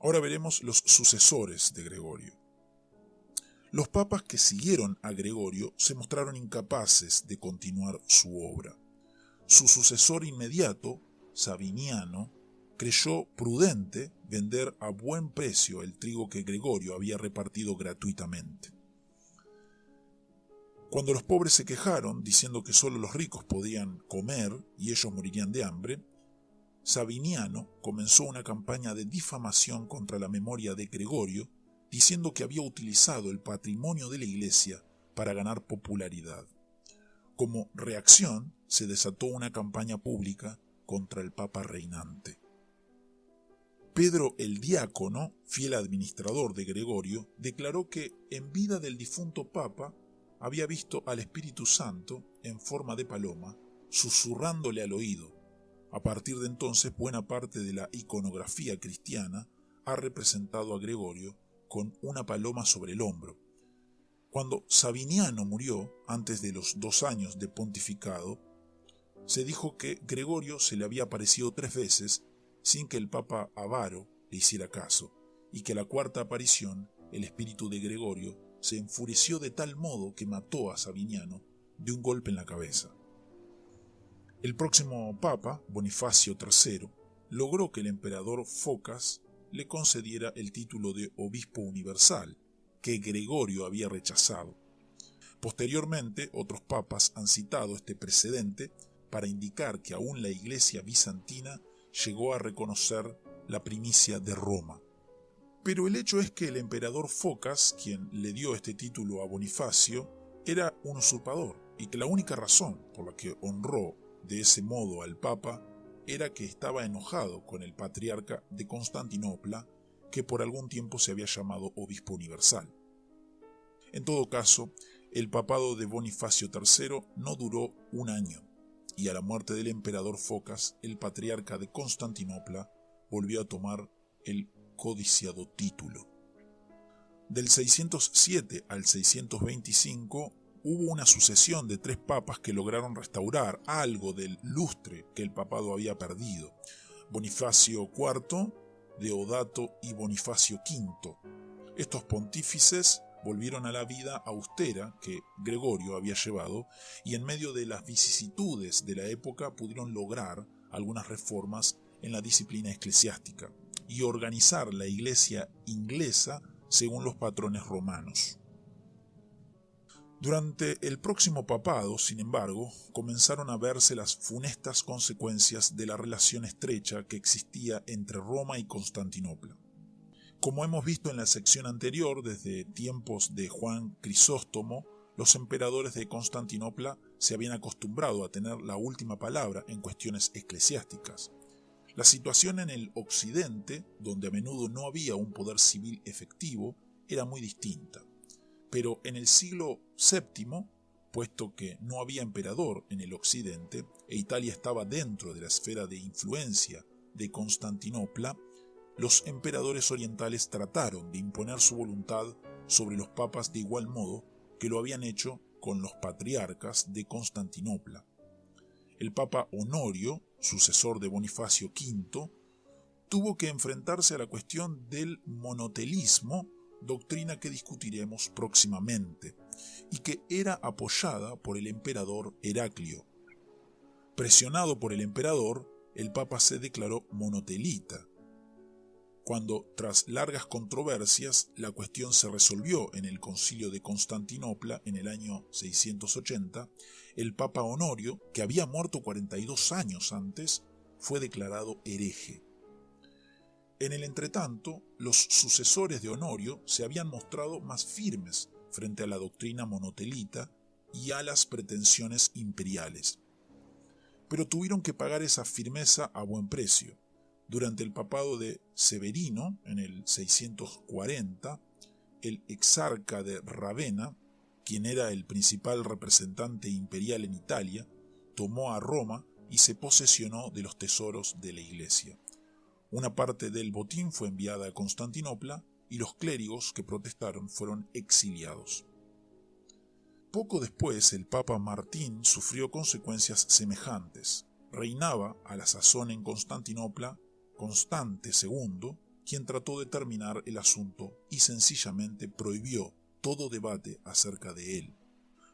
Ahora veremos los sucesores de Gregorio. Los papas que siguieron a Gregorio se mostraron incapaces de continuar su obra. Su sucesor inmediato, Sabiniano, creyó prudente vender a buen precio el trigo que Gregorio había repartido gratuitamente. Cuando los pobres se quejaron, diciendo que solo los ricos podían comer y ellos morirían de hambre, Sabiniano comenzó una campaña de difamación contra la memoria de Gregorio, diciendo que había utilizado el patrimonio de la Iglesia para ganar popularidad. Como reacción, se desató una campaña pública contra el Papa reinante. Pedro el Diácono, fiel administrador de Gregorio, declaró que en vida del difunto Papa había visto al Espíritu Santo en forma de paloma, susurrándole al oído. A partir de entonces, buena parte de la iconografía cristiana ha representado a Gregorio con una paloma sobre el hombro. Cuando Sabiniano murió, antes de los 2 años de pontificado, se dijo que Gregorio se le había aparecido 3 veces sin que el Papa avaro le hiciera caso, y que a la 4ª aparición el espíritu de Gregorio se enfureció de tal modo que mató a Sabiniano de un golpe en la cabeza. El próximo Papa, Bonifacio III, logró que el emperador Focas le concediera el título de obispo universal, que Gregorio había rechazado. Posteriormente, otros papas han citado este precedente para indicar que aún la Iglesia bizantina llegó a reconocer la primicia de Roma. Pero el hecho es que el emperador Focas, quien le dio este título a Bonifacio, era un usurpador, y que la única razón por la que honró de ese modo al Papa era que estaba enojado con el patriarca de Constantinopla, que por algún tiempo se había llamado obispo universal. En todo caso, el papado de Bonifacio III no duró 1 año, y a la muerte del emperador Focas, el patriarca de Constantinopla volvió a tomar el codiciado título. Del 607 al 625 hubo una sucesión de 3 papas que lograron restaurar algo del lustre que el papado había perdido: Bonifacio IV, Deodato y Bonifacio V. Estos pontífices volvieron a la vida austera que Gregorio había llevado, y en medio de las vicisitudes de la época pudieron lograr algunas reformas en la disciplina eclesiástica y organizar la iglesia inglesa según los patrones romanos. Durante el próximo papado, sin embargo, comenzaron a verse las funestas consecuencias de la relación estrecha que existía entre Roma y Constantinopla. Como hemos visto en la sección anterior, desde tiempos de Juan Crisóstomo, los emperadores de Constantinopla se habían acostumbrado a tener la última palabra en cuestiones eclesiásticas. La situación en el occidente, donde a menudo no había un poder civil efectivo, era muy distinta. Pero en el siglo VII, puesto que no había emperador en el occidente e Italia estaba dentro de la esfera de influencia de Constantinopla, los emperadores orientales trataron de imponer su voluntad sobre los papas de igual modo que lo habían hecho con los patriarcas de Constantinopla. El papa Honorio, sucesor de Bonifacio V, tuvo que enfrentarse a la cuestión del monotelismo, doctrina que discutiremos próximamente, y que era apoyada por el emperador Heraclio. Presionado por el emperador, el papa se declaró monotelita. Cuando, tras largas controversias, la cuestión se resolvió en el Concilio de Constantinopla en el año 680, el Papa Honorio, que había muerto 42 años antes, fue declarado hereje. En el entretanto, los sucesores de Honorio se habían mostrado más firmes frente a la doctrina monotelita y a las pretensiones imperiales. Pero tuvieron que pagar esa firmeza a buen precio. Durante el papado de Severino, en el 640, el exarca de Ravenna, quien era el principal representante imperial en Italia, tomó a Roma y se posesionó de los tesoros de la Iglesia. Una parte del botín fue enviada a Constantinopla y los clérigos que protestaron fueron exiliados. Poco después, el Papa Martín sufrió consecuencias semejantes. Reinaba a la sazón en Constantinopla Constante II, quien trató de terminar el asunto y sencillamente prohibió todo debate acerca de él.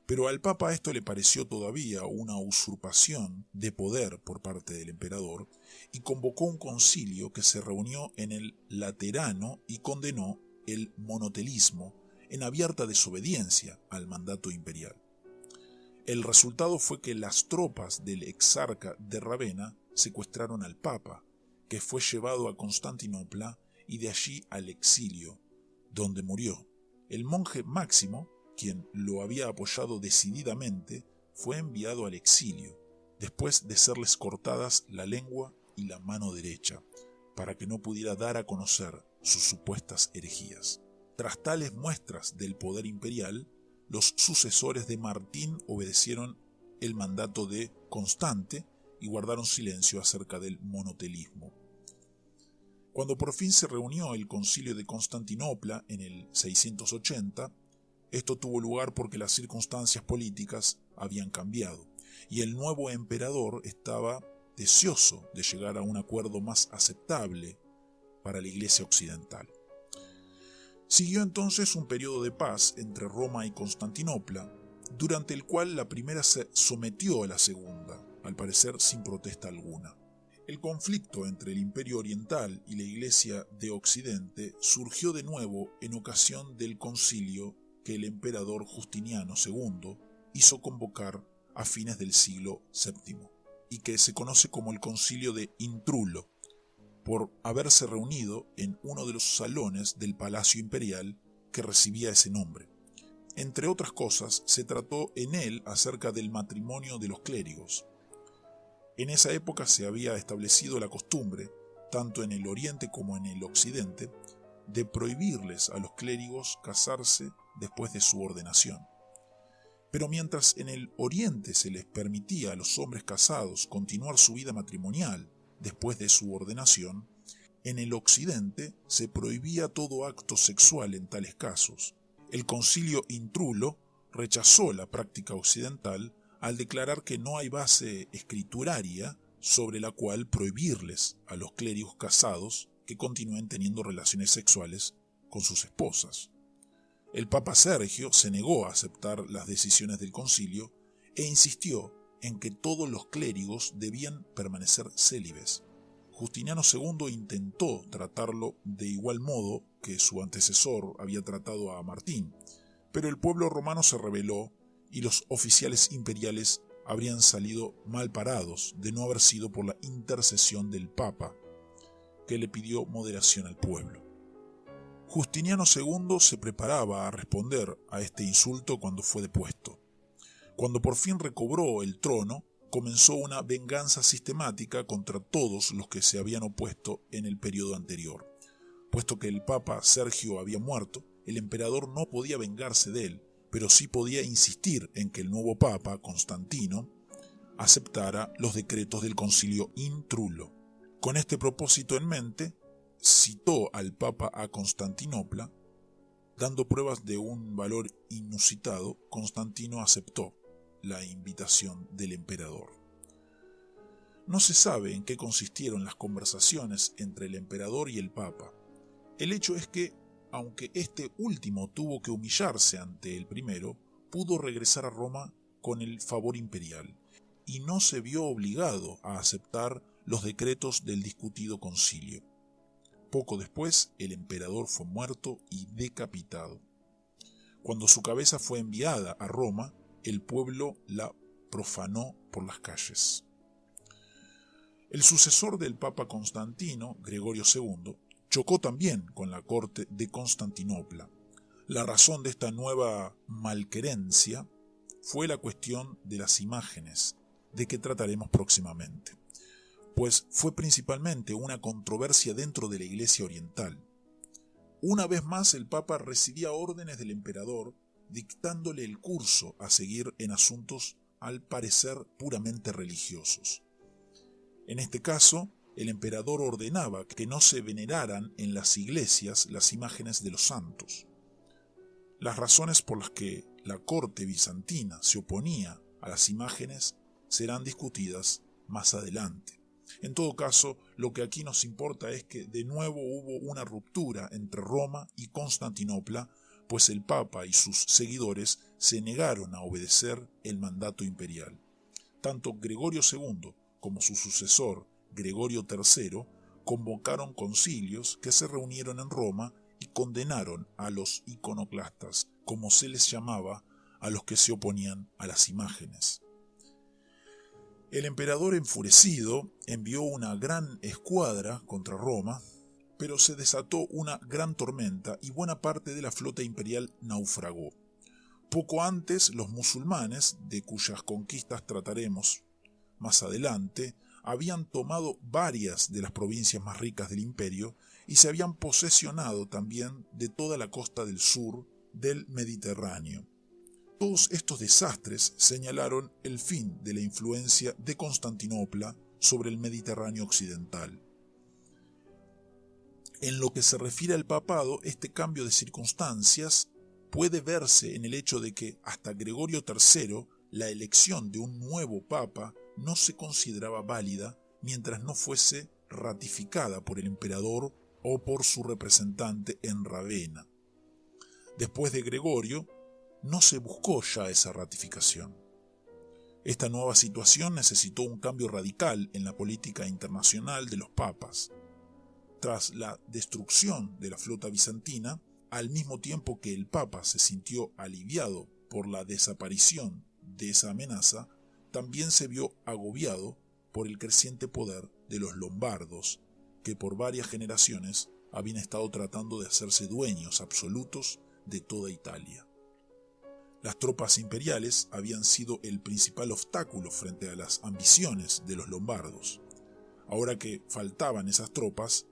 Pero al Papa esto le pareció todavía una usurpación de poder por parte del emperador y convocó un concilio que se reunió en el Laterano y condenó el monotelismo en abierta desobediencia al mandato imperial. El resultado fue que las tropas del exarca de Rávena secuestraron al Papa, que fue llevado a Constantinopla y de allí al exilio, donde murió. El monje Máximo, quien lo había apoyado decididamente, fue enviado al exilio, después de serles cortadas la lengua y la mano derecha, para que no pudiera dar a conocer sus supuestas herejías. Tras tales muestras del poder imperial, los sucesores de Martín obedecieron el mandato de Constante y guardaron silencio acerca del monotelismo. Cuando por fin se reunió el concilio de Constantinopla en el 680, esto tuvo lugar porque las circunstancias políticas habían cambiado y el nuevo emperador estaba deseoso de llegar a un acuerdo más aceptable para la Iglesia occidental. Siguió entonces un periodo de paz entre Roma y Constantinopla, durante el cual la primera se sometió a la segunda, al parecer sin protesta alguna. El conflicto entre el Imperio Oriental y la Iglesia de Occidente surgió de nuevo en ocasión del concilio que el emperador Justiniano II hizo convocar a fines del siglo VII, y que se conoce como el Concilio de Intrulo, por haberse reunido en uno de los salones del Palacio Imperial que recibía ese nombre. Entre otras cosas, se trató en él acerca del matrimonio de los clérigos. En esa época se había establecido la costumbre, tanto en el Oriente como en el Occidente, de prohibirles a los clérigos casarse después de su ordenación. Pero mientras en el Oriente se les permitía a los hombres casados continuar su vida matrimonial después de su ordenación, en el Occidente se prohibía todo acto sexual en tales casos. El concilio Intrulo rechazó la práctica occidental al declarar que no hay base escrituraria sobre la cual prohibirles a los clérigos casados que continúen teniendo relaciones sexuales con sus esposas. El Papa Sergio se negó a aceptar las decisiones del concilio e insistió en que todos los clérigos debían permanecer célibes. Justiniano II intentó tratarlo de igual modo que su antecesor había tratado a Martín, pero el pueblo romano se rebeló y los oficiales imperiales habrían salido mal parados de no haber sido por la intercesión del Papa, que le pidió moderación al pueblo. Justiniano II se preparaba a responder a este insulto cuando fue depuesto. Cuando por fin recobró el trono, comenzó una venganza sistemática contra todos los que se habían opuesto en el periodo anterior. Puesto que el Papa Sergio había muerto, el emperador no podía vengarse de él, pero sí podía insistir en que el nuevo Papa, Constantino, aceptara los decretos del concilio Intrulo. Con este propósito en mente, citó al Papa a Constantinopla. Dando pruebas de un valor inusitado, Constantino aceptó la invitación del emperador. No se sabe en qué consistieron las conversaciones entre el emperador y el Papa. El hecho es que, aunque este último tuvo que humillarse ante el primero, pudo regresar a Roma con el favor imperial y no se vio obligado a aceptar los decretos del discutido concilio. Poco después, el emperador fue muerto y decapitado. Cuando su cabeza fue enviada a Roma, el pueblo la profanó por las calles. El sucesor del Papa Constantino, Gregorio II, chocó también con la corte de Constantinopla. La razón de esta nueva malquerencia fue la cuestión de las imágenes, de que trataremos próximamente, pues fue principalmente una controversia dentro de la Iglesia Oriental. Una vez más el Papa recibía órdenes del emperador dictándole el curso a seguir en asuntos al parecer puramente religiosos. En este caso, el emperador ordenaba que no se veneraran en las iglesias las imágenes de los santos. Las razones por las que la corte bizantina se oponía a las imágenes serán discutidas más adelante. En todo caso, lo que aquí nos importa es que de nuevo hubo una ruptura entre Roma y Constantinopla, pues el Papa y sus seguidores se negaron a obedecer el mandato imperial. Tanto Gregorio II como su sucesor, Gregorio III, convocaron concilios que se reunieron en Roma y condenaron a los iconoclastas, como se les llamaba a los que se oponían a las imágenes. El emperador, enfurecido, envió una gran escuadra contra Roma, pero se desató una gran tormenta y buena parte de la flota imperial naufragó. Poco antes, los musulmanes, de cuyas conquistas trataremos más adelante, habían tomado varias de las provincias más ricas del imperio y se habían posesionado también de toda la costa del sur del Mediterráneo. Todos estos desastres señalaron el fin de la influencia de Constantinopla sobre el Mediterráneo occidental. En lo que se refiere al papado, este cambio de circunstancias puede verse en el hecho de que hasta Gregorio III la elección de un nuevo papa no se consideraba válida mientras no fuese ratificada por el emperador o por su representante en Ravenna. Después de Gregorio, no se buscó ya esa ratificación. Esta nueva situación necesitó un cambio radical en la política internacional de los papas. Tras la destrucción de la flota bizantina, al mismo tiempo que el Papa se sintió aliviado por la desaparición de esa amenaza, también se vio agobiado por el creciente poder de los lombardos, que por varias generaciones habían estado tratando de hacerse dueños absolutos de toda Italia. Las tropas imperiales habían sido el principal obstáculo frente a las ambiciones de los lombardos. Ahora que faltaban esas tropas,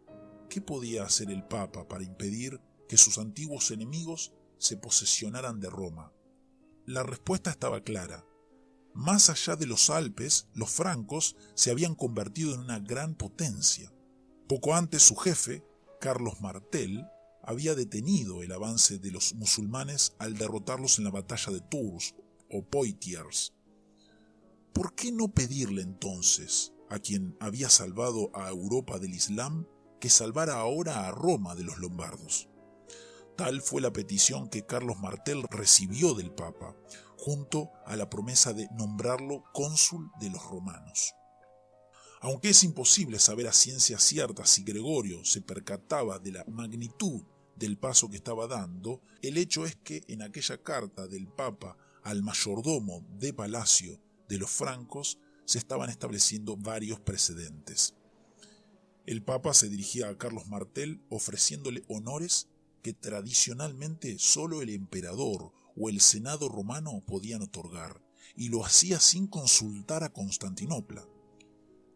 ¿qué podía hacer el Papa para impedir que sus antiguos enemigos se posesionaran de Roma? La respuesta estaba clara. Más allá de los Alpes, los francos se habían convertido en una gran potencia. Poco antes su jefe, Carlos Martel, había detenido el avance de los musulmanes al derrotarlos en la batalla de Tours o Poitiers. ¿Por qué no pedirle entonces a quien había salvado a Europa del Islam que salvara ahora a Roma de los lombardos? Tal fue la petición que Carlos Martel recibió del Papa, junto a la promesa de nombrarlo cónsul de los romanos. Aunque es imposible saber a ciencia cierta si Gregorio se percataba de la magnitud del paso que estaba dando, el hecho es que en aquella carta del Papa al mayordomo de palacio de los francos se estaban estableciendo varios precedentes. El Papa se dirigía a Carlos Martel ofreciéndole honores que tradicionalmente solo el emperador o el Senado romano podían otorgar, y lo hacía sin consultar a Constantinopla.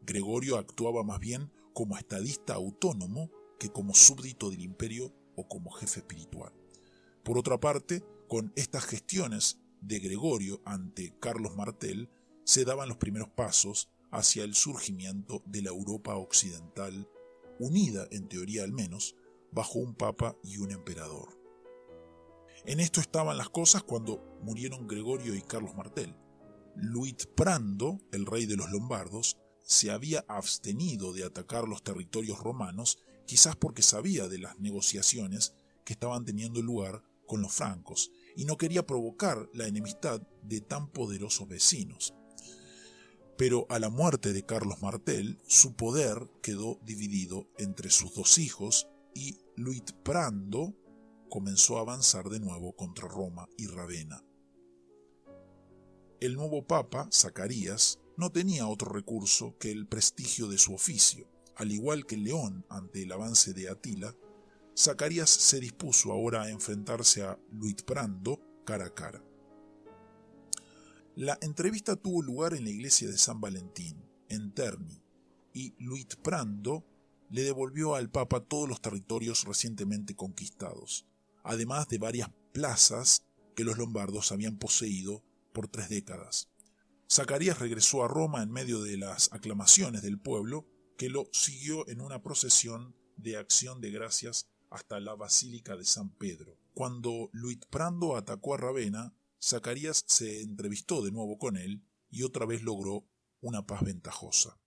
Gregorio actuaba más bien como estadista autónomo que como súbdito del imperio o como jefe espiritual. Por otra parte, con estas gestiones de Gregorio ante Carlos Martel se daban los primeros pasos hacia el surgimiento de la Europa occidental, unida, en teoría al menos, bajo un papa y un emperador. En esto estaban las cosas cuando murieron Gregorio y Carlos Martel. Luitprando, el rey de los lombardos, se había abstenido de atacar los territorios romanos, quizás porque sabía de las negociaciones que estaban teniendo lugar con los francos y no quería provocar la enemistad de tan poderosos vecinos. Pero a la muerte de Carlos Martel, su poder quedó dividido entre sus dos hijos y Luitprando comenzó a avanzar de nuevo contra Roma y Ravenna. El nuevo papa, Zacarías, no tenía otro recurso que el prestigio de su oficio. Al igual que León ante el avance de Atila, Zacarías se dispuso ahora a enfrentarse a Luitprando cara a cara. La entrevista tuvo lugar en la iglesia de San Valentín, en Terni, y Luitprando le devolvió al Papa todos los territorios recientemente conquistados, además de varias plazas que los lombardos habían poseído por 3 décadas. Zacarías regresó a Roma en medio de las aclamaciones del pueblo, que lo siguió en una procesión de acción de gracias hasta la Basílica de San Pedro. Cuando Luitprando atacó a Ravenna, Zacarías se entrevistó de nuevo con él y otra vez logró una paz ventajosa.